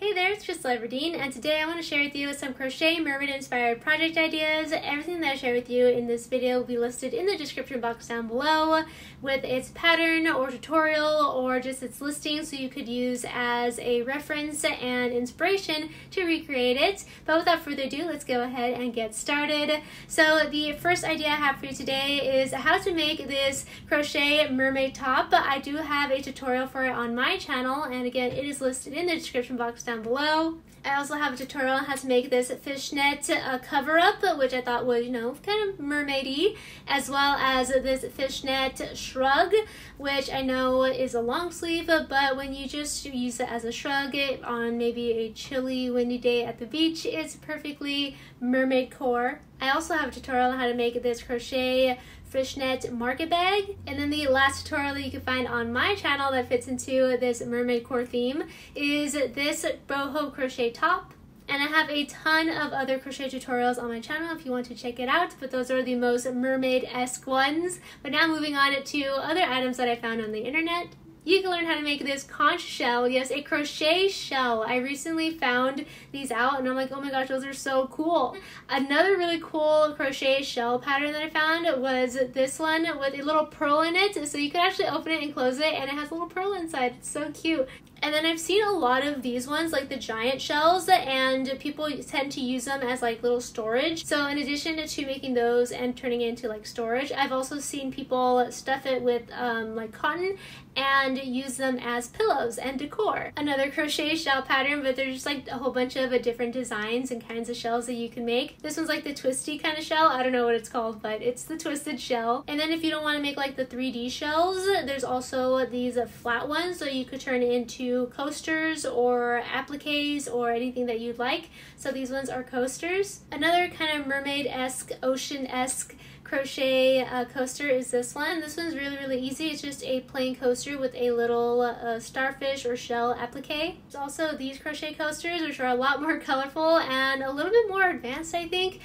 Hey there, it's Krystal Everdeen, and today I want to share with you some crochet mermaid inspired project ideas. Everything that I share with you in this video will be listed in the description box down below with its pattern or tutorial or just its listing, so you could use as a reference and inspiration to recreate it. But without further ado, let's go ahead and get started. So the first idea I have for you today is how to make this crochet mermaid top. I do have a tutorial for it on my channel, and again, it is listed in the description box down below. I also have a tutorial on how to make this fishnet cover-up, which I thought was, kind of mermaidy, as well as this fishnet shrug, which I know is a long sleeve, but when you just use it as a shrug on maybe a chilly, windy day at the beach, it's perfectly mermaid core. I also have a tutorial on how to make this crochet fishnet market bag, and then the last tutorial that you can find on my channel that fits into this mermaid core theme is this boho crochet top. And I have a ton of other crochet tutorials on my channel if you want to check it out, but those are the most mermaid-esque ones. But now moving on to other items that I found on the internet. You can learn how to make this conch shell, yes, a crochet shell. I recently found these out and I'm like, oh my gosh, those are so cool. Another really cool crochet shell pattern that I found was this one with a little pearl in it. So you can actually open it and close it and it has a little pearl inside. It's so cute. And then I've seen a lot of these ones, like the giant shells, and people tend to use them as like little storage. So in addition to making those and turning it into like storage, I've also seen people stuff it with like cotton and use them as pillows and decor. Another crochet shell pattern, but there's just like a whole bunch of different designs and kinds of shells that you can make. This one's like the twisty kind of shell. I don't know what it's called, but it's the twisted shell. And then if you don't want to make like the 3D shells, there's also these flat ones, so you could turn it into coasters or appliques or anything that you'd like. So these ones are coasters. Another kind of mermaid-esque, ocean-esque crochet coaster is this one. This one's really easy. It's just a plain coaster with a little starfish or shell applique. There's also these crochet coasters, which are a lot more colorful and a little bit more advanced, I think,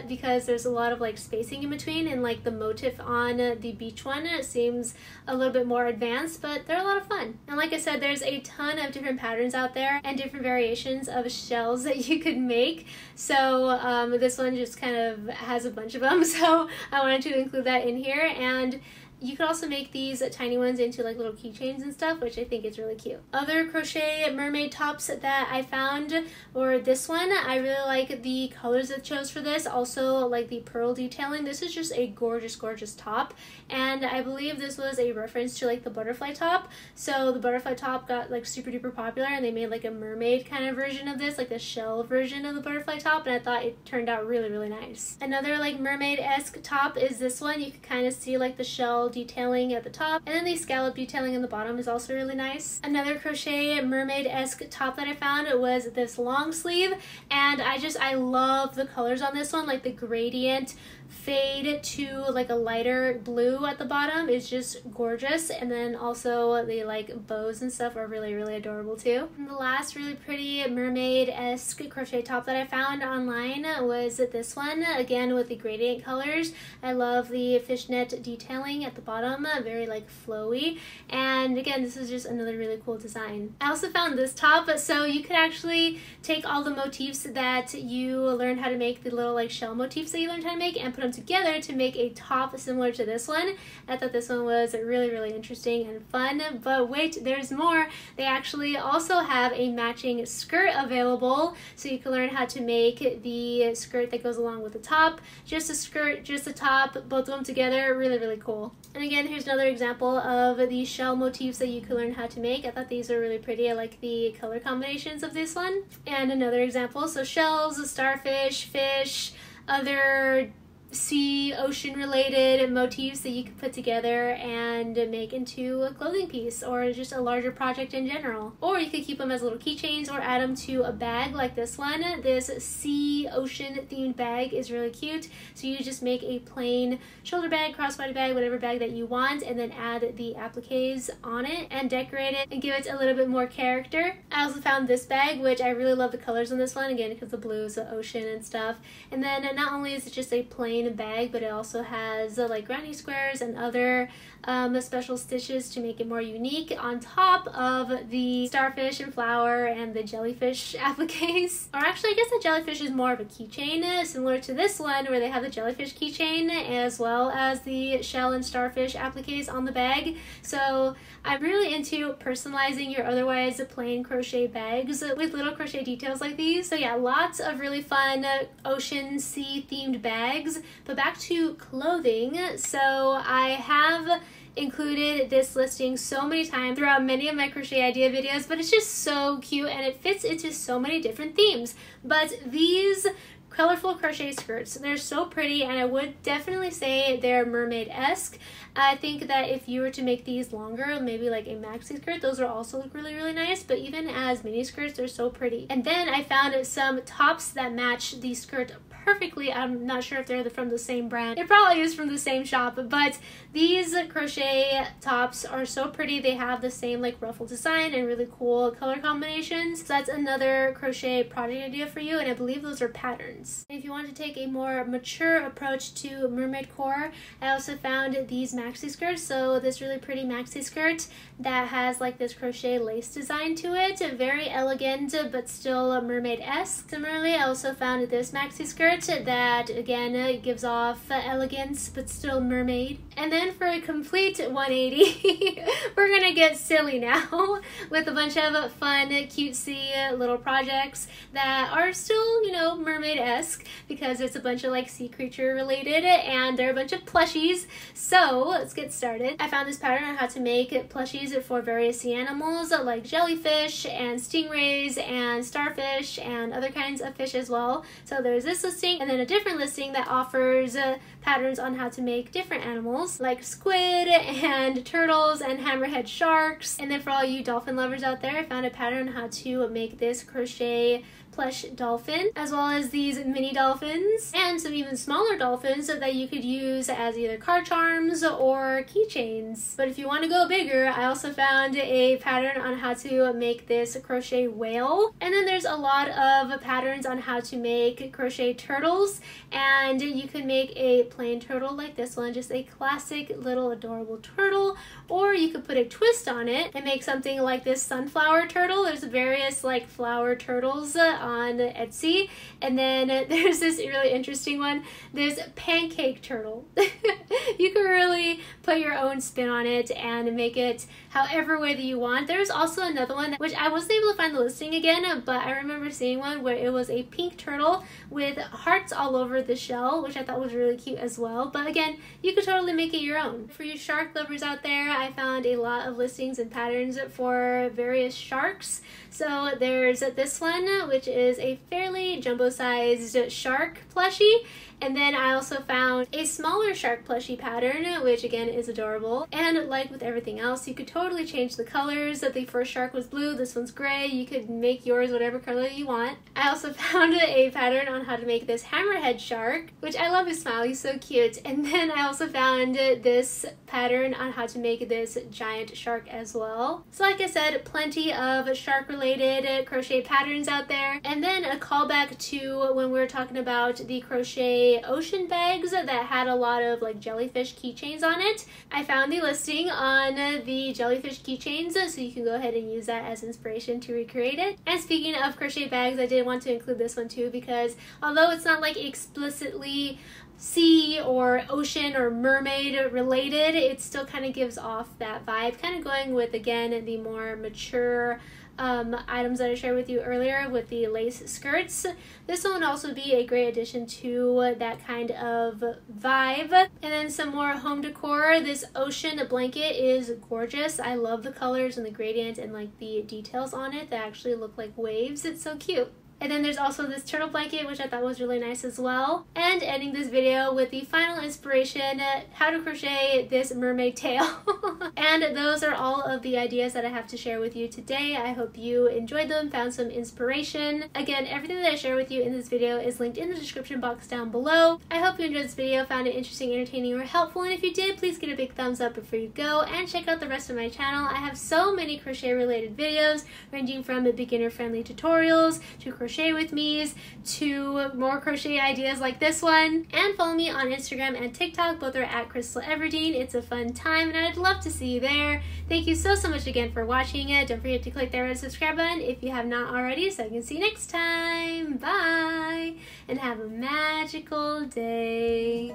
because there's a lot of like spacing in between, and like the motif on the beach one seems a little bit more advanced, but they're a lot of fun. And like I said, there's a ton of different patterns out there and different variations of shells that you could make. So this one just kind of has a bunch of them. So I wanted to include that in here, and you could also make these tiny ones into like little keychains and stuff, which I think is really cute. Other crochet mermaid tops that I found were this one. I really like the colors that chose for this, also like the pearl detailing. This is just a gorgeous top, and I believe this was a reference to like the butterfly top. So the butterfly top got like super duper popular, and they made like a mermaid kind of version of this, like the shell version of the butterfly top, and I thought it turned out really nice. Another like mermaid-esque top is this one. You can kind of see like the shell detailing at the top, and then the scallop detailing in the bottom is also really nice. Another crochet mermaid-esque top that I found was this long sleeve, and I love the colors on this one. Like the gradient fade to like a lighter blue at the bottom is just gorgeous, and then also the like bows and stuff are really adorable too. And the last really pretty mermaid-esque crochet top that I found online was this one, again with the gradient colors. I love the fishnet detailing at the bottom, very like flowy, and again, this is just another really cool design. I also found this top, so you could actually take all the motifs that you learned how to make, the little like shell motifs that you learned how to make, and put them together to make a top similar to this one. I thought this one was really interesting and fun, but wait, there's more. They actually also have a matching skirt available, so you can learn how to make the skirt that goes along with the top. Just a skirt, just a top, both of them together, really cool. And again, here's another example of the shell motifs that you can learn how to make. I thought these are really pretty. I like the color combinations of this one. And another example, so shells, starfish, fish, other sea, ocean related motifs that you can put together and make into a clothing piece or just a larger project in general. Or you could keep them as little keychains or add them to a bag like this one. This sea ocean themed bag is really cute. So you just make a plain shoulder bag, crossbody bag, whatever bag that you want, and then add the appliques on it and decorate it and give it a little bit more character. I also found this bag, which I really love the colors on this one, again because the blue is the ocean and stuff. And then not only is it just a plain plain bag, but it also has like granny squares and other special stitches to make it more unique on top of the starfish and flower and the jellyfish appliques. Or actually, I guess the jellyfish is more of a keychain, similar to this one where they have the jellyfish keychain as well as the shell and starfish appliques on the bag. So I'm really into personalizing your otherwise plain crochet bags with little crochet details like these. So yeah, lots of really fun ocean sea themed bags. But back to clothing. So I have included this listing so many times throughout many of my crochet idea videos, but it's just so cute and it fits into so many different themes. But these colorful crochet skirts, they're so pretty, and I would definitely say they're mermaid-esque. I think that if you were to make these longer, maybe like a maxi skirt, those will also look really, really nice, but even as mini skirts, they're so pretty. And then I found some tops that match the skirt perfectly. I'm not sure if they're from the same brand. It probably is from the same shop, but these crochet tops are so pretty. They have the same like ruffle design and really cool color combinations. So that's another crochet project idea for you, and I believe those are patterns. And if you want to take a more mature approach to mermaid core, I also found these maxi skirts. So this really pretty maxi skirt that has like this crochet lace design to it. Very elegant, but still mermaid-esque. Similarly, I also found this maxi skirt that again gives off elegance but still mermaid. And then for a complete 180 we're gonna get silly now with a bunch of fun cutesy little projects that are still, you know, mermaid-esque because it's a bunch of like sea creature related and they're a bunch of plushies. So let's get started. I found this pattern on how to make plushies for various sea animals like jellyfish and stingrays and starfish and other kinds of fish as well. So there's this listing and then a different listing that offers patterns on how to make different animals like squid and turtles and hammerhead sharks. And then for all you dolphin lovers out there, I found a pattern on how to make this crochet plush dolphin, as well as these mini dolphins and some even smaller dolphins that you could use as either card charms or keychains. But if you want to go bigger, I also found a pattern on how to make this crochet whale. And then there's a lot of patterns on how to make crochet turtles, and you can make a plain turtle like this one, just a classic little adorable turtle, or you could put a twist on it and make something like this sunflower turtle. There's various like flower turtles on Etsy. And then there's this really interesting one, this pancake turtle. You can really put your own spin on it and make it however way that you want. There's also another one which I wasn't able to find the listing again, but I remember seeing one where it was a pink turtle with hearts all over the shell, which I thought was really cute as well. But again, you could totally make it your own. For you shark lovers out there, I found a lot of listings and patterns for various sharks. So there's this one, which is a fairly jumbo-sized shark plushie. And then I also found a smaller shark plushie pattern, which again is adorable. And like with everything else, you could totally change the colors. The first shark was blue, this one's gray. You could make yours whatever color you want. I also found a pattern on how to make this hammerhead shark, which I love his smile, he's so cute. And then I also found this pattern on how to make this giant shark as well. So like I said, plenty of shark related crochet patterns out there. And then a callback to when we were talking about the crochet ocean bags that had a lot of like jellyfish keychains on it. I found the listing on the jellyfish keychains, so you can go ahead and use that as inspiration to recreate it. And speaking of crochet bags, I did want to include this one too, because although it's not like explicitly sea or ocean or mermaid related, it still kind of gives off that vibe, kind of going with again the more mature items that I shared with you earlier with the lace skirts. This one would also be a great addition to that kind of vibe. And then some more home decor. This ocean blanket is gorgeous. I love the colors and the gradient and like the details on it that actually look like waves. It's so cute. And then there's also this turtle blanket, which I thought was really nice as well. And ending this video with the final inspiration, how to crochet this mermaid tail. And those are all of the ideas that I have to share with you today. I hope you enjoyed them, found some inspiration. Again, everything that I share with you in this video is linked in the description box down below. I hope you enjoyed this video, found it interesting, entertaining, or helpful. And if you did, please give it a big thumbs up before you go and check out the rest of my channel. I have so many crochet related videos ranging from beginner friendly tutorials to crochet with me's to more crochet ideas like this one. And follow me on Instagram and TikTok. Both are at Krystal Everdeen. It's a fun time and I'd love to see you there. Thank you so much again for watching it. Don't forget to click that red subscribe button if you have not already so I can see you next time. Bye! And have a magical day.